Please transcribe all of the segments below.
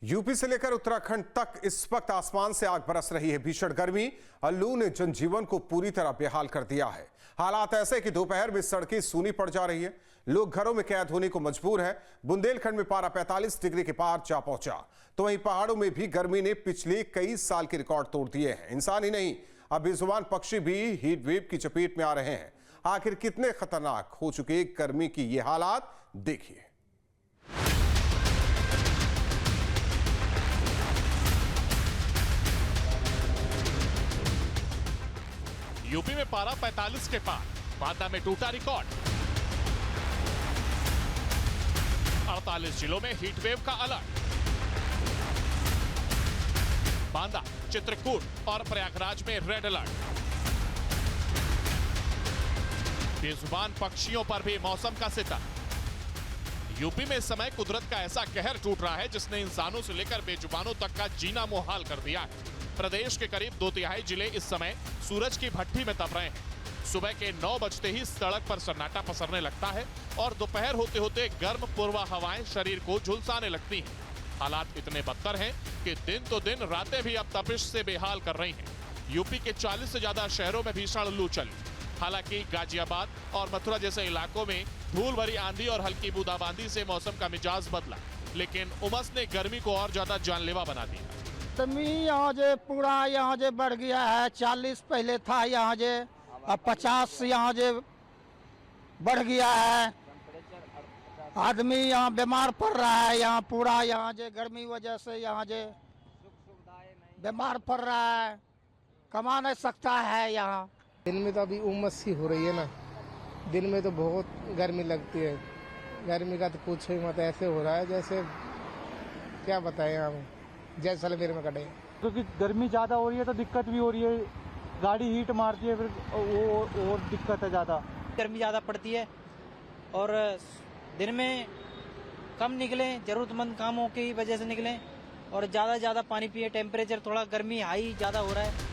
UP से लेकर उत्तराखंड तक इस वक्त आसमान से आग बरस रही है। भीषण गर्मी और लू ने जनजीवन को पूरी तरह बेहाल कर दिया है। हालात ऐसे कि दोपहर में सड़कें सूनी पड़ जा रही है, लोग घरों में कैद होने को मजबूर है। बुंदेलखंड में पारा 45 डिग्री के पार जा पहुंचा, तो वहीं पहाड़ों में भी गर्मी ने पिछले कई साल के रिकॉर्ड तोड़ दिए हैं। इंसान ही नहीं, अब बेजुबान पक्षी भी हीट वेव की चपेट में आ रहे हैं। आखिर कितने खतरनाक हो चुके गर्मी की ये हालात देखिए। यूपी में पारा 45 के पार, बांदा में टूटा रिकॉर्ड। 48 जिलों में हीट वेव का अलर्ट। बांदा, चित्रकूट और प्रयागराज में रेड अलर्ट। बेजुबान पक्षियों पर भी मौसम का सितम। यूपी में इस समय कुदरत का ऐसा कहर टूट रहा है जिसने इंसानों से लेकर बेजुबानों तक का जीना मुहाल कर दिया है। प्रदेश के करीब 2/3 जिले इस समय सूरज की भट्ठी में तप रहे हैं। सुबह के 9 बजते ही सड़क पर सन्नाटा पसरने लगता है और दोपहर होते होते गर्म पूर्वा हवाएं शरीर को झुलसाने लगती हैं। हालात इतने बदतर हैं कि दिन तो दिन रातें भी अब तपिश से बेहाल कर रही हैं। यूपी के 40 से ज्यादा शहरों में भीषण लू चली। हालांकि गाजियाबाद और मथुरा जैसे इलाकों में धूल भरी आंधी और हल्की बूंदाबांदी से मौसम का मिजाज बदला, लेकिन उमस ने गर्मी को और ज्यादा जानलेवा बना दिया। यहाँ जे पूरा यहाँ जे बढ़ गया है। 40 पहले था यहाँ जे, अब 50 यहाँ जे बढ़ गया है। आदमी यहाँ बीमार पड़ रहा है। यहाँ पूरा यहाँ जे गर्मी वजह से यहाँ जे बीमार पड़ रहा है, कमा नहीं सकता है। यहाँ दिन में तो अभी उमस सी हो रही है ना, दिन में तो बहुत गर्मी लगती है। गर्मी का तो कुछ ही मत, ऐसे हो रहा है जैसे क्या बताएं हम, जैसलमेर में कटे। क्योंकि गर्मी ज़्यादा हो रही है तो दिक्कत भी हो रही है, गाड़ी हीट मारती है, फिर वो और दिक्कत है ज़्यादा। गर्मी ज़्यादा पड़ती है और दिन में कम निकलें, ज़रूरतमंद कामों की वजह से निकलें और ज़्यादा पानी पिए। टेम्परेचर थोड़ा गर्मी हाई ज़्यादा हो रहा है।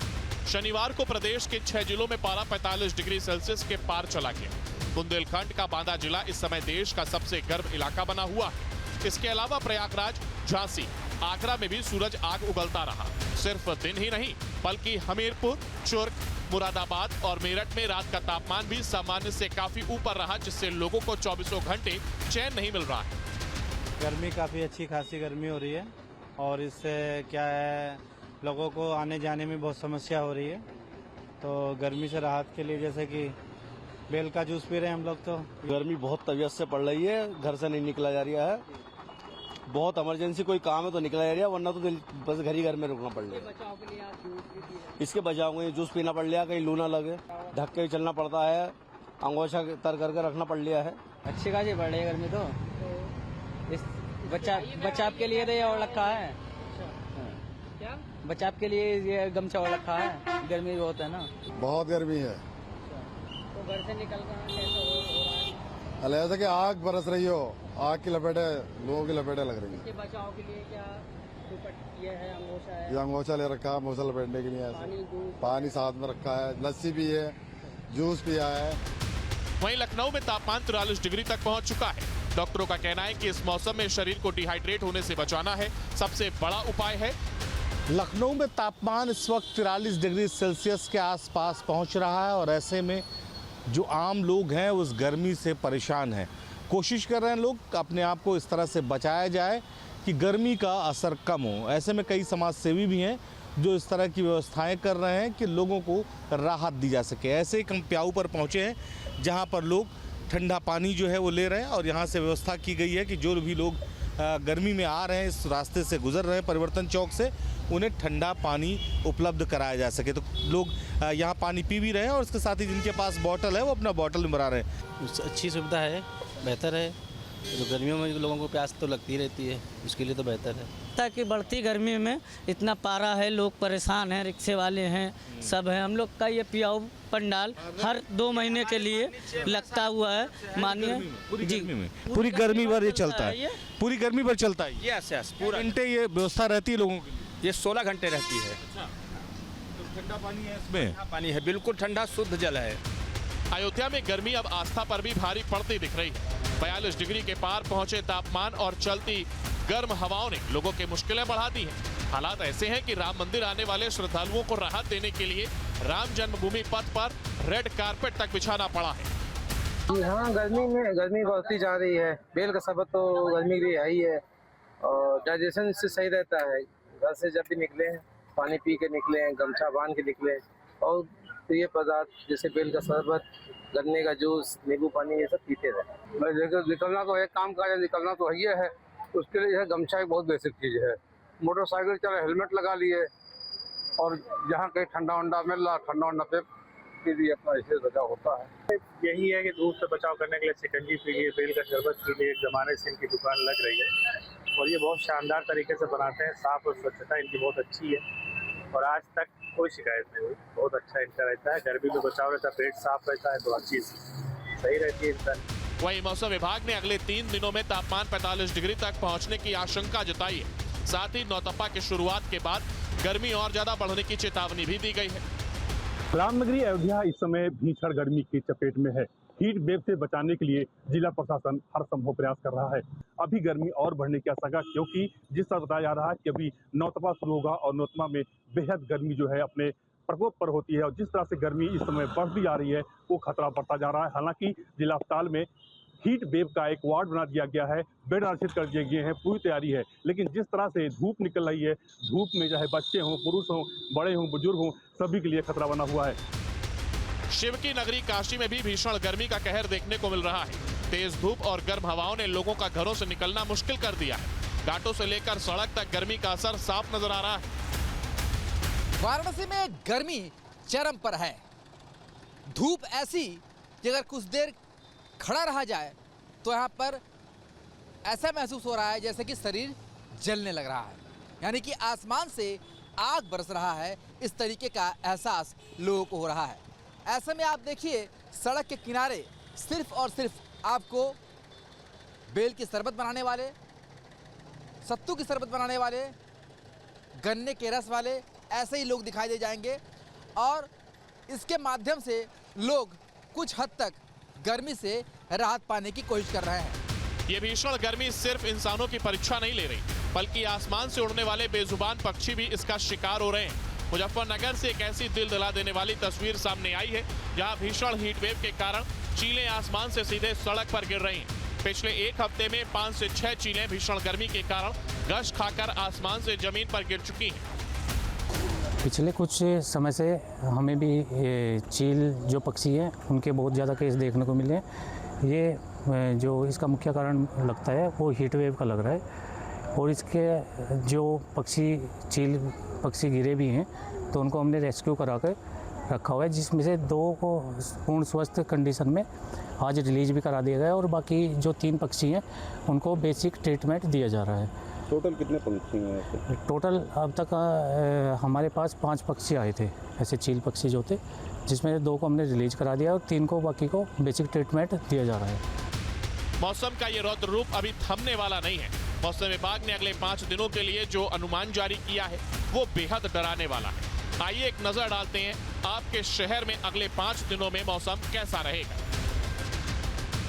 शनिवार को प्रदेश के 6 जिलों में पारा 45 डिग्री सेल्सियस के पार चला गया। बुंदेलखंड का बांदा जिला इस समय देश का सबसे गर्म इलाका बना हुआ है। इसके अलावा प्रयागराज, झांसी, आगरा में भी सूरज आग उगलता रहा। सिर्फ दिन ही नहीं बल्कि हमीरपुर, चुर्क, मुरादाबाद और मेरठ में रात का तापमान भी सामान्य से काफी ऊपर रहा, जिससे लोगों को 24 घंटे चैन नहीं मिल रहा है। गर्मी काफ़ी अच्छी खासी गर्मी हो रही है और इससे क्या है, लोगों को आने जाने में बहुत समस्या हो रही है। तो गर्मी से राहत के लिए जैसे कि बेल का जूस पी रहे हैं हम लोग। तो गर्मी बहुत तबीयत से पड़ रही है, घर से नहीं निकला जा रहा है। बहुत इमरजेंसी कोई काम है तो निकला जा रहा है, वरना तो बस घर में रुकना पड़ रहा है। इसके बचाव में जूस पीना पड़ लिया, कहीं लू ना लगे, ढक के चलना पड़ता है, अंगोछा तर करके रखना पड़ लिया है। अच्छी खासी बढ़ रही है गर्मी तो। इस बचाव के लिए तो ये और रखा है, बचाव के लिए ये गमछा और रखा है। गर्मी बहुत है ना, बहुत गर्मी है। तो घर से निकल कर कैसे हो रहा है? ऐसा कि आग बरस रही हो, आग की लपेटे, लोगों की लपेटे लग रही है। इसके बचाव के लिए क्या ये है, अंगोछा है? ये अंगोछा ले रखा है मोछा लपेटने के लिए। पानी साथ में रखा है, लस्सी भी है, जूस पिया है। वहीं लखनऊ में तापमान 43 डिग्री तक पहुंच चुका है। डॉक्टरों का कहना है कि इस मौसम में शरीर को डिहाइड्रेट होने से बचाना है सबसे बड़ा उपाय है। लखनऊ में तापमान इस वक्त 43 डिग्री सेल्सियस के आसपास पहुंच रहा है और ऐसे में जो आम लोग हैं उस गर्मी से परेशान हैं। कोशिश कर रहे हैं लोग अपने आप को इस तरह से बचाया जाए कि गर्मी का असर कम हो। ऐसे में कई समाज सेवी भी हैं जो इस तरह की व्यवस्थाएं कर रहे हैं कि लोगों को राहत दी जा सके। ऐसे ही हम प्याऊ पर पहुंचे हैं जहां पर लोग ठंडा पानी जो है वो ले रहे हैं और यहाँ से व्यवस्था की गई है कि जो भी लोग गर्मी में आ रहे हैं, इस रास्ते से गुजर रहे हैं परिवर्तन चौक से, उन्हें ठंडा पानी उपलब्ध कराया जा सके। तो लोग यहाँ पानी पी भी रहे हैं और इसके साथ ही जिनके पास बॉटल है वो अपना बॉटल में भरा रहे हैं। अच्छी सुविधा है, बेहतर है। जो गर्मियों में लोगों को प्यास तो लगती रहती है, उसके लिए तो बेहतर है। ताकि बढ़ती गर्मी में इतना पारा है, लोग परेशान हैं, रिक्शे वाले हैं, सब हैं। हम लोग का ये पियाऊ पंडाल हर 2 महीने के लिए लगता हुआ है। मानिए पूरी गर्मी भर ये चलता है, पूरी गर्मी भर चलता है। यस पूरा घंटे ये व्यवस्था रहती है लोगों के लिए। ये 16 घंटे रहती है। ठंडा पानी है इसमें, पानी है बिल्कुल ठंडा शुद्ध जल है। अयोध्या में गर्मी अब आस्था पर भी भारी पड़ती दिख रही है। 42 डिग्री के पार पहुंचे तापमान और चलती गर्म हवाओं ने लोगों की मुश्किलें बढ़ा दी हैं। हालात ऐसे हैं कि राम मंदिर आने वाले श्रद्धालुओं को राहत देने के लिए राम जन्मभूमि पथ पर रेड कारपेट तक बिछाना पड़ा है। हाँ, गर्मी बहुत ही जा रही है। बेल का शरबत तो गर्मी के लिए है ही है और डाइजेशन इससे सही रहता है। घर से जब भी निकले पानी पी के निकले, गमछा बांध के निकले और पेय पदार्थ जैसे बेल का शरबत, गन्ने का जूस, नींबू पानी ये सब पीते रहे। मैं देखो निकलना तो एक काम का निकलना तो है, उसके लिए यह गमछा एक बहुत बेसिक चीज़ है। मोटरसाइकिल चले हेलमेट लगा लिए और जहाँ कहीं ठंडा वंडा मिल रहा ठंडा वंडा पे भी अपना ऐसे बचाव होता है। यही है कि धूप से बचाव करने के लिए शिकंजी पीजिए, बेल का शरबत पीजिए। एक ज़माने से इनकी दुकान लग रही है और ये बहुत शानदार तरीके से बनाते हैं। साफ और स्वच्छता इनकी बहुत अच्छी है और आज तक कोई शिकायत नहीं हुई। बहुत अच्छा इनका रहता है, गर्मी में बचाव रहता है, पेट साफ रहता है तो हर चीज़ सही रहती है इनका। वहीं मौसम विभाग ने अगले 3 दिनों में तापमान 45 डिग्री तक पहुंचने की आशंका जताई है। साथ ही नौतपा की शुरुआत के बाद गर्मी और ज्यादा बढ़ने की चेतावनी भी दी गई है। रामनगरी अयोध्या इस समय भीषण गर्मी की चपेट में है। हीट वेव से बचाने के लिए जिला प्रशासन हर संभव प्रयास कर रहा है। अभी गर्मी और बढ़ने की आशंका, क्योंकि जिस तरह बताया जा रहा है कि अभी नौतपा शुरू होगा और नौतपा में बेहद गर्मी जो है अपने प्रकोप पर होती है और जिस तरह से गर्मी इस समय बढ़ती जा रही है वो खतरा बढ़ता जा रहा है। हालांकि जिला अस्पताल में हीट वेव का एक वार्ड बना दिया गया है, बेड आरक्षित कर दिए गए हैं, पूरी तैयारी है। लेकिन जिस तरह से धूप निकल रही है, धूप में चाहे बच्चे हों, पुरुष हों, बड़े हों, बुजुर्ग हों, सभी के लिए खतरा बना हुआ है। शिव की नगरी काशी में भी भीषण गर्मी का कहर देखने को मिल रहा है। तेज धूप और गर्म हवाओं ने लोगों का घरों से निकलना मुश्किल कर दिया है। घाटों से लेकर सड़क तक गर्मी का असर साफ नजर आ रहा है। वाराणसी में गर्मी चरम पर है। धूप ऐसी कि अगर कुछ देर खड़ा रहा जाए तो यहाँ पर ऐसा महसूस हो रहा है जैसे कि शरीर जलने लग रहा है, यानी कि आसमान से आग बरस रहा है। इस तरीके का एहसास लोगों को हो रहा है। ऐसे में आप देखिए सड़क के किनारे सिर्फ और सिर्फ आपको बेल की शरबत बनाने वाले, सत्तू की शरबत बनाने वाले, गन्ने के रस वाले ऐसे ही लोग दिखाई दे जाएंगे और इसके माध्यम से लोग कुछ हद तक गर्मी से राहत पाने की कोशिश कर रहे हैं। ये भीषण गर्मी सिर्फ इंसानों की परीक्षा नहीं ले रही, बल्कि आसमान से उड़ने वाले बेजुबान पक्षी भी इसका शिकार हो रहे हैं। मुजफ्फरनगर से एक ऐसी दिल दिला देने वाली तस्वीर सामने आई है जहां भीषण हीट वेव के कारण चीलें आसमान से सीधे सड़क पर गिर रही हैं। पिछले एक हफ्ते में 5 से 6 चीलें भीषण गर्मी के कारण गश्त खाकर आसमान से जमीन पर गिर चुकी हैं। पिछले कुछ समय से हमें भी चील जो पक्षी हैं उनके बहुत ज़्यादा केस देखने को मिले हैं। ये जो इसका मुख्य कारण लगता है वो हीट वेव का लग रहा है और इसके जो चील पक्षी गिरे भी हैं तो उनको हमने रेस्क्यू करा कर रखा हुआ है, जिसमें से 2 को पूर्ण स्वस्थ कंडीशन में आज रिलीज भी करा दिया गया है और बाकी जो 3 पक्षी हैं उनको बेसिक ट्रीटमेंट दिया जा रहा है। टोटल कितने पक्षी हैं? टोटल अब तक हमारे पास 5 पक्षी आए थे, ऐसे चील पक्षी जो थे, जिसमें 2 को हमने रिलीज करा दिया और 3 को बाकी को बेसिक ट्रीटमेंट दिया जा रहा है। मौसम का ये रौद्र रूप अभी थमने वाला नहीं है। मौसम विभाग ने अगले 5 दिनों के लिए जो अनुमान जारी किया है वो बेहद डराने वाला है। आइए एक नजर डालते हैं आपके शहर में अगले 5 दिनों में मौसम कैसा रहेगा।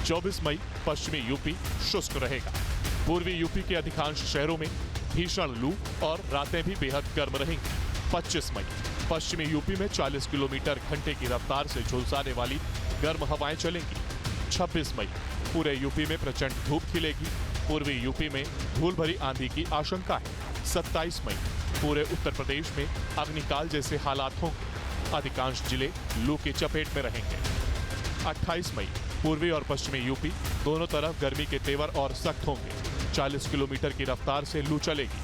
24 मई पश्चिमी यूपी शुष्क रहेगा। पूर्वी यूपी के अधिकांश शहरों में भीषण लू और रातें भी बेहद गर्म रहेंगी। 25 मई पश्चिमी यूपी में 40 किलोमीटर घंटे की रफ्तार से झुलसाने वाली गर्म हवाएं चलेंगी। 26 मई पूरे यूपी में प्रचंड धूप खिलेगी। पूर्वी यूपी में धूल भरी आंधी की आशंका है। 27 मई पूरे उत्तर प्रदेश में अग्निकाल जैसे हालात होंगे। अधिकांश जिले लू की चपेट में रहेंगे। 28 मई पूर्वी और पश्चिमी यूपी दोनों तरफ गर्मी के तेवर और सख्त होंगे। 40 किलोमीटर की रफ्तार से लू चलेगी।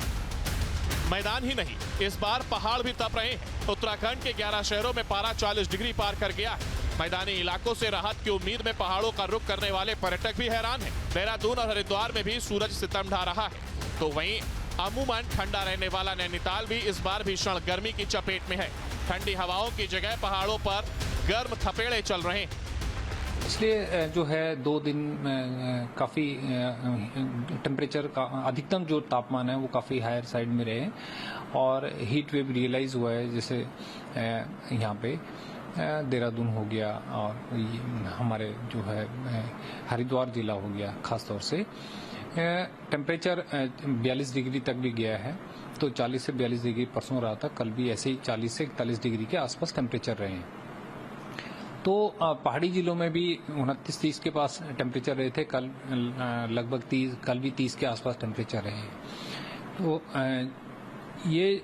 मैदान ही नहीं, इस बार पहाड़ भी तप रहे हैं। उत्तराखंड के 11 शहरों में पारा 40 डिग्री पार कर गया है। मैदानी इलाकों से राहत की उम्मीद में पहाड़ों का रुख करने वाले पर्यटक भी हैरान हैं। देहरादून और हरिद्वार में भी सूरज सितम ढा रहा है। तो वहीं अमूमन ठंडा रहने वाला नैनीताल भी इस बार भीषण गर्मी की चपेट में है। ठंडी हवाओं की जगह पहाड़ों पर गर्म थपेड़े चल रहे हैं। इसलिए जो है 2 दिन काफ़ी टेम्परेचर का अधिकतम जो तापमान है वो काफ़ी हायर साइड में रहे और हीट वेव रियलाइज हुआ है जैसे यहाँ पे। देहरादून हो गया और ये हमारे जो है हरिद्वार जिला हो गया खास तौर से टेम्परेचर 42 डिग्री तक भी गया है। तो 40 से 42 डिग्री परसों रहा था, कल भी ऐसे ही 40 से 41 डिग्री के आसपास टेम्परेचर रहे हैं। तो पहाड़ी जिलों में भी 29-30 के पास टेम्परेचर रहे थे, कल लगभग 30, कल भी 30 के आसपास टेम्परेचर रहे हैं। तो ये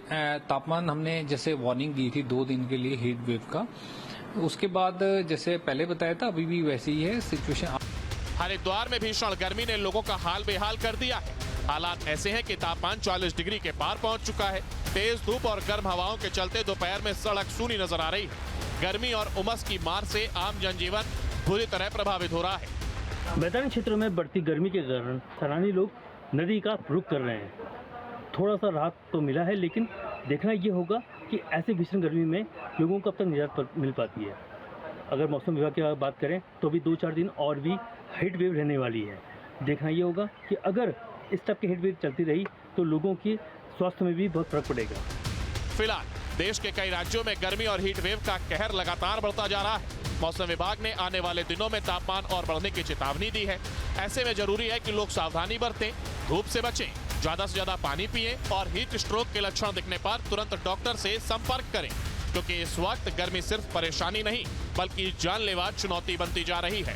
तापमान हमने जैसे वार्निंग दी थी 2 दिन के लिए हीट वेव का, उसके बाद जैसे पहले बताया था अभी भी वैसे ही है सिचुएशन। हरिद्वार में भीषण गर्मी ने लोगों का हाल बेहाल कर दिया है। हालात ऐसे हैं कि तापमान 40 डिग्री के पार पहुंच चुका है। तेज धूप और गर्म हवाओं के चलते दोपहर में सड़क सूनी नजर आ रही है। गर्मी और उमस की मार से आम जनजीवन बुरी तरह प्रभावित हो रहा है। मैदानी क्षेत्रों में बढ़ती गर्मी के कारण सैलानी लोग नदी का रुख कर रहे हैं। थोड़ा सा राहत तो मिला है, लेकिन देखना ये होगा कि ऐसे भीषण गर्मी में लोगों को अब तक निजात मिल पाती है। अगर मौसम विभाग की बात करें तो भी 2-4 दिन और भी हीट वेव रहने वाली है। देखना ये होगा कि अगर इस टाइप की हीट वेव चलती रही तो लोगों की स्वास्थ्य में भी बहुत फर्क पड़ेगा। फिलहाल देश के कई राज्यों में गर्मी और हीट वेव का कहर लगातार बढ़ता जा रहा है। मौसम विभाग ने आने वाले दिनों में तापमान और बढ़ने की चेतावनी दी है। ऐसे में जरूरी है कि लोग सावधानी बरतें, धूप से बचें, ज्यादा से ज्यादा पानी पिएं और हीट स्ट्रोक के लक्षण दिखने पर तुरंत डॉक्टर से संपर्क करें, क्योंकि इस वक्त गर्मी सिर्फ परेशानी नहीं बल्कि जानलेवा चुनौती बनती जा रही है।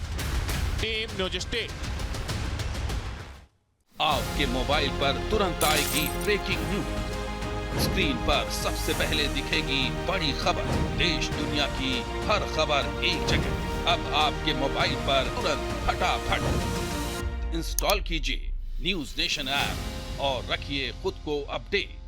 Team news state. आपके मोबाइल पर तुरंत आएगी ब्रेकिंग न्यूज। स्क्रीन पर सबसे पहले दिखेगी बड़ी खबर। देश दुनिया की हर खबर एक जगह। अब आपके मोबाइल पर तुरंत फटाफट इंस्टॉल कीजिए न्यूज नेशन ऐप और रखिए खुद को अपडेट।